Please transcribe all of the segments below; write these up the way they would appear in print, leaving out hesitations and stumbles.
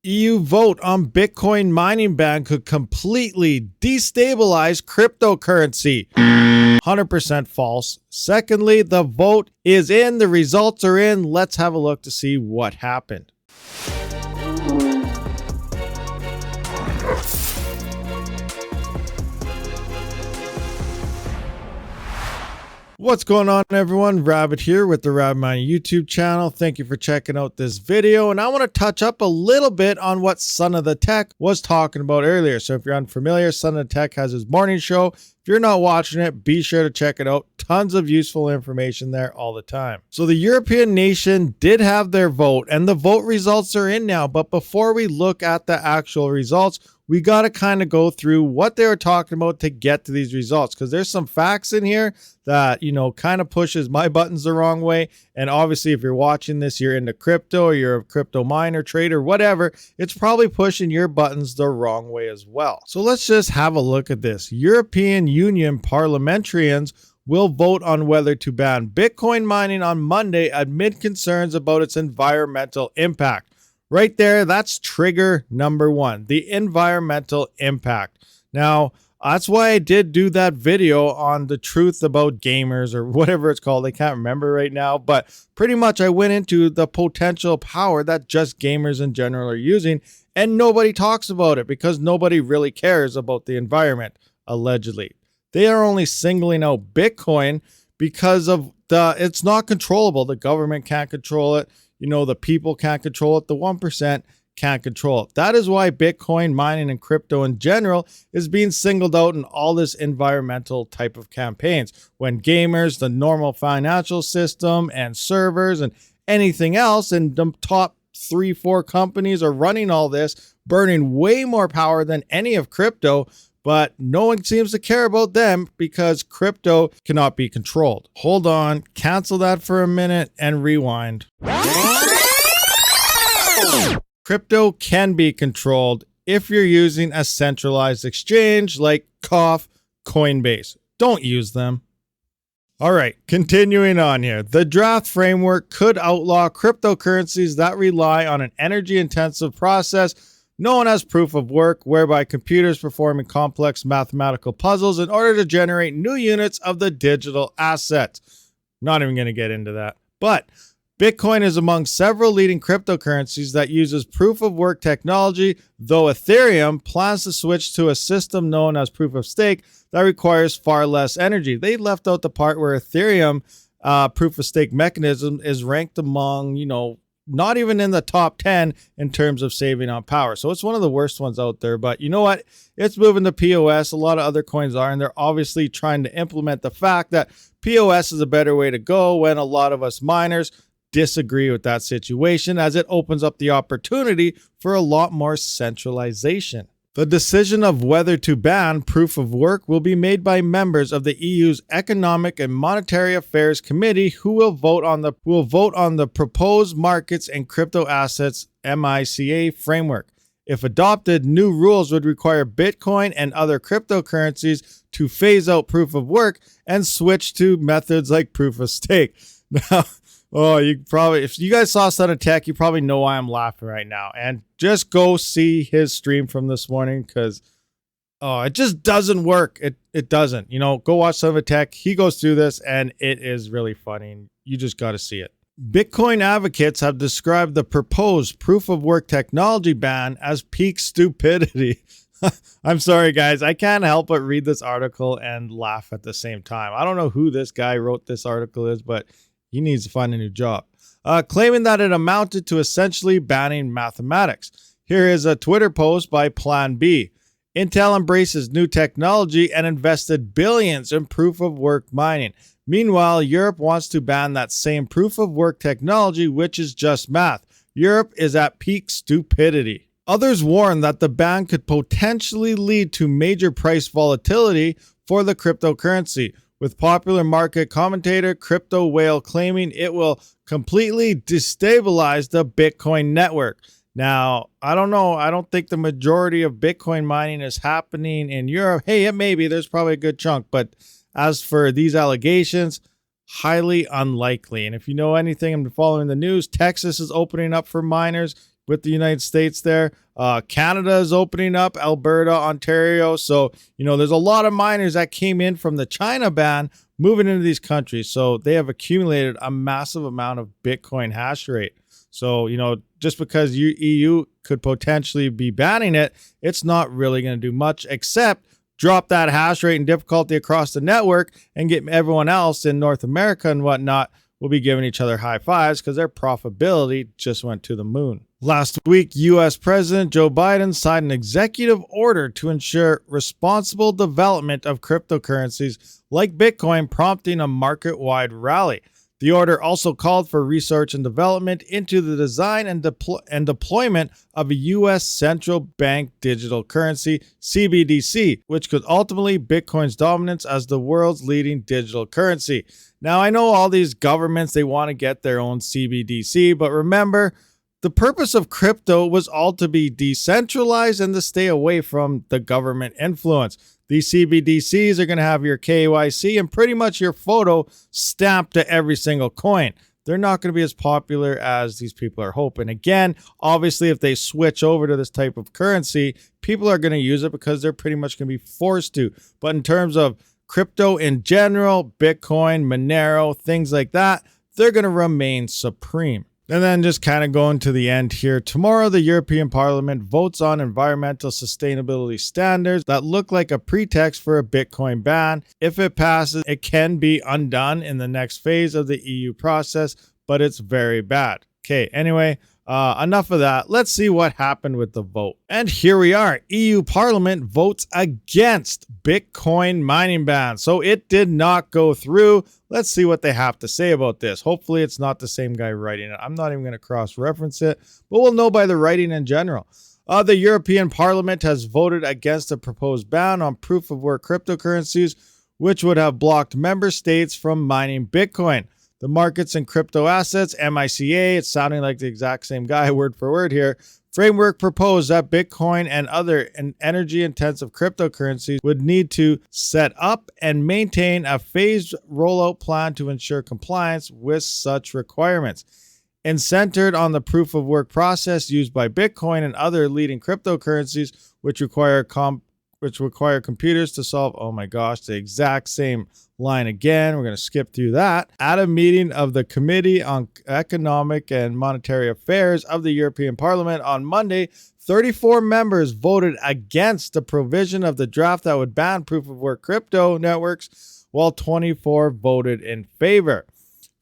EU vote on Bitcoin mining ban could completely destabilize cryptocurrency. 100% false. Secondly, the vote is in, the results are in. Let's have a look to see what happened. What's going on, everyone? Rabid here with the RabidMining YouTube channel. Thank you for checking out this video, and I want to touch up a little bit on what Son of the Tech was talking about earlier. So if you're unfamiliar, Son of the Tech has his morning show. If you're not watching it, be sure to check it out. Tons of useful information there all the time. So the European nation did have their vote, and the vote results are in now. But before we look at the actual results, we got to kind of go through what they were talking about to get to these results, because there's some facts in here that, you know, kind of pushes my buttons the wrong way. And obviously, if you're watching this, you're into crypto, or you're a crypto miner, trader, whatever, it's probably pushing your buttons the wrong way as well. So let's just have a look at this. European Union parliamentarians will vote on whether to ban Bitcoin mining on Monday amid concerns about its environmental impact. Right there, that's trigger number one, the environmental impact. Now, that's why I did do that video on the truth about gamers, or whatever it's called. I can't remember right now, but pretty much I went into the potential power that just gamers in general are using, and nobody talks about it because nobody really cares about the environment, allegedly. They are only singling out Bitcoin because of it's not controllable. The government can't control it. You know, the people can't control it. The 1% can't control it. That is why Bitcoin mining and crypto in general is being singled out in all this environmental type of campaigns. When gamers, the normal financial system and servers and anything else, and the top 3-4 companies are running all this, burning way more power than any of crypto, but no one seems to care about them because crypto cannot be controlled. Hold on, cancel that for a minute and rewind. Crypto can be controlled if you're using a centralized exchange like Coinbase. Don't use them. All right, continuing on here. The draft framework could outlaw cryptocurrencies that rely on an energy-intensive process known as proof of work, whereby computers performing complex mathematical puzzles in order to generate new units of the digital asset. Not even going to get into that. But Bitcoin is among several leading cryptocurrencies that uses proof of work technology, though Ethereum plans to switch to a system known as proof of stake that requires far less energy. They left out the part where Ethereum proof of stake mechanism is ranked among, you know, not even in the top 10 in terms of saving on power. So it's one of the worst ones out there. But you know what? It's moving to POS. A lot of other coins are, and they're obviously trying to implement the fact that POS is a better way to go, when a lot of us miners disagree with that situation, as it opens up the opportunity for a lot more centralization. The decision of whether to ban proof of work will be made by members of the EU's Economic and Monetary Affairs Committee, who will vote on the proposed markets and crypto assets MiCA framework. If adopted, new rules would require Bitcoin and other cryptocurrencies to phase out proof of work and switch to methods like proof of stake. Now, if you guys saw Son of Tech, you probably know why I'm laughing right now. And just go see his stream from this morning, because it just doesn't work. It doesn't. You know, go watch Son of Tech. He goes through this, and it is really funny. And you just got to see it. Bitcoin advocates have described the proposed proof of work technology ban as peak stupidity. I'm sorry, guys. I can't help but read this article and laugh at the same time. I don't know who this guy wrote this article is, but he needs to find a new job. Claiming that it amounted to essentially banning mathematics. Here is a Twitter post by Plan B. Intel embraces new technology and invested billions in proof of work mining. Meanwhile, Europe wants to ban that same proof of work technology, which is just math. Europe is at peak stupidity. Others warn that the ban could potentially lead to major price volatility for the cryptocurrency, with popular market commentator Crypto Whale claiming it will completely destabilize the Bitcoin network. Now, I don't know. I don't think the majority of Bitcoin mining is happening in Europe. Hey, it may be. There's probably a good chunk. But as for these allegations, highly unlikely. And if you know anything, I'm following the news, Texas is opening up for miners. with the United States there. Canada is opening up, Alberta, Ontario. So, there's a lot of miners that came in from the China ban moving into these countries. So they have accumulated a massive amount of Bitcoin hash rate. So, just because EU could potentially be banning it, it's not really going to do much except drop that hash rate and difficulty across the network and get everyone else in North America and whatnot will be giving each other high fives because their profitability just went to the moon. Last week, U.S. President Joe Biden signed an executive order to ensure responsible development of cryptocurrencies like Bitcoin, prompting a market-wide rally. The order also called for research and development into the design and deployment of a U.S. central bank digital currency, CBDC, which could ultimately Bitcoin's dominance as the world's leading digital currency. Now, I know all these governments, they want to get their own CBDC, but remember, the purpose of crypto was all to be decentralized and to stay away from the government influence. These CBDCs are going to have your KYC and pretty much your photo stamped to every single coin. They're not going to be as popular as these people are hoping. Again, obviously, if they switch over to this type of currency, people are going to use it because they're pretty much going to be forced to. But in terms of crypto in general, Bitcoin, Monero, things like that, they're going to remain supreme. And then just kind of going to the end here. Tomorrow, the European Parliament votes on environmental sustainability standards that look like a pretext for a Bitcoin ban. If it passes, it can be undone in the next phase of the EU process, but it's very bad. Okay, anyway, enough of that. Let's see what happened with the vote. And here we are. EU Parliament votes against Bitcoin mining ban. So it did not go through. Let's see what they have to say about this. Hopefully it's not the same guy writing it. I'm not even going to cross-reference it, but we'll know by the writing in general. The European Parliament has voted against a proposed ban on proof-of-work cryptocurrencies, which would have blocked member states from mining Bitcoin. The Markets and Crypto Assets, MICA, it's sounding like the exact same guy word for word here, framework proposed that Bitcoin and other energy-intensive cryptocurrencies would need to set up and maintain a phased rollout plan to ensure compliance with such requirements. And centered on the proof-of-work process used by Bitcoin and other leading cryptocurrencies, which require computers to solve, oh my gosh, the exact same line again. We're going to skip through that. At a meeting of the Committee on Economic and Monetary Affairs of the European Parliament on Monday, 34 members voted against the provision of the draft that would ban proof-of-work crypto networks, while 24 voted in favor.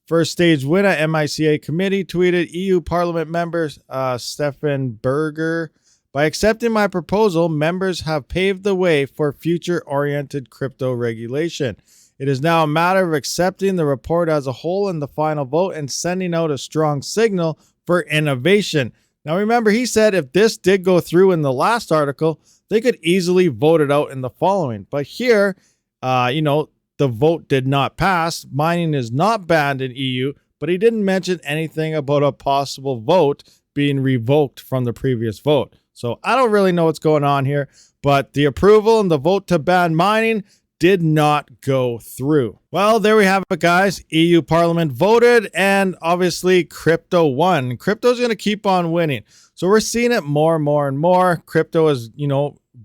First stage win at MICA committee, tweeted EU Parliament member Stefan Berger. By accepting my proposal, members have paved the way for future-oriented crypto regulation. It is now a matter of accepting the report as a whole in the final vote and sending out a strong signal for innovation. Now remember, he said if this did go through in the last article, they could easily vote it out in the following. But here, the vote did not pass. Mining is not banned in EU, but he didn't mention anything about a possible vote being revoked from the previous vote. So I don't really know what's going on here, but the approval and the vote to ban mining did not go through. Well, there we have it, guys. EU Parliament voted, and obviously crypto won. Crypto's going to keep on winning. So we're seeing it more and more and more. Crypto is,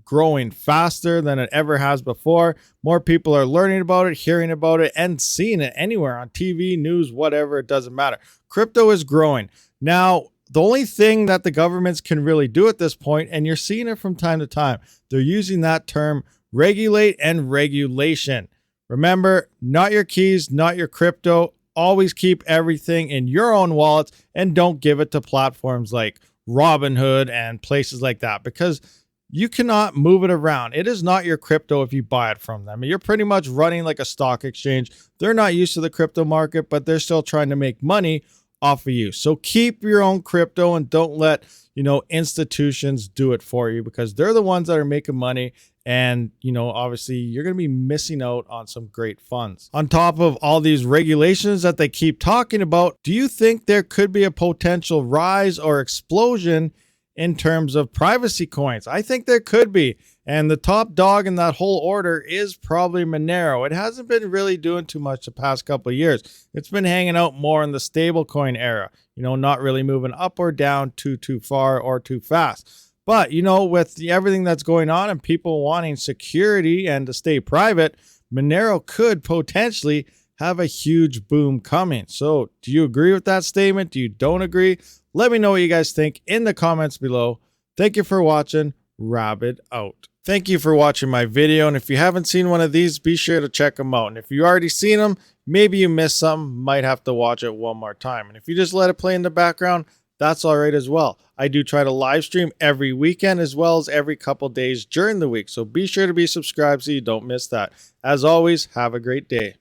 growing faster than it ever has before. More people are learning about it, hearing about it, and seeing it anywhere on TV, news, whatever. It doesn't matter. Crypto is growing. Now, the only thing that the governments can really do at this point, and you're seeing it from time to time, they're using that term regulate and regulation. Remember, not your keys, not your crypto. Always keep everything in your own wallets and don't give it to platforms like Robinhood and places like that, because you cannot move it around. It is not your crypto if you buy it from them. You're pretty much running like a stock exchange. They're not used to the crypto market, but they're still trying to make money off of you. So keep your own crypto and don't let, institutions do it for you, because they're the ones that are making money. And, obviously you're going to be missing out on some great funds. On top of all these regulations that they keep talking about, do you think there could be a potential rise or explosion in terms of privacy coins? I think there could be. And the top dog in that whole order is probably Monero. It hasn't been really doing too much the past couple of years. It's been hanging out more in the stablecoin era, not really moving up or down too far or too fast. But, with everything that's going on and people wanting security and to stay private, Monero could potentially have a huge boom coming. So do you agree with that statement? Do you don't agree? Let me know what you guys think in the comments below. Thank you for watching. Rabid out. Thank you for watching my video, and if you haven't seen one of these, be sure to check them out. And if you already seen them, maybe you missed something, might have to watch it one more time. And if you just let it play in the background, that's all right as well. I do try to live stream every weekend as well as every couple days during the week, so be sure to be subscribed so you don't miss that. As always, have a great day.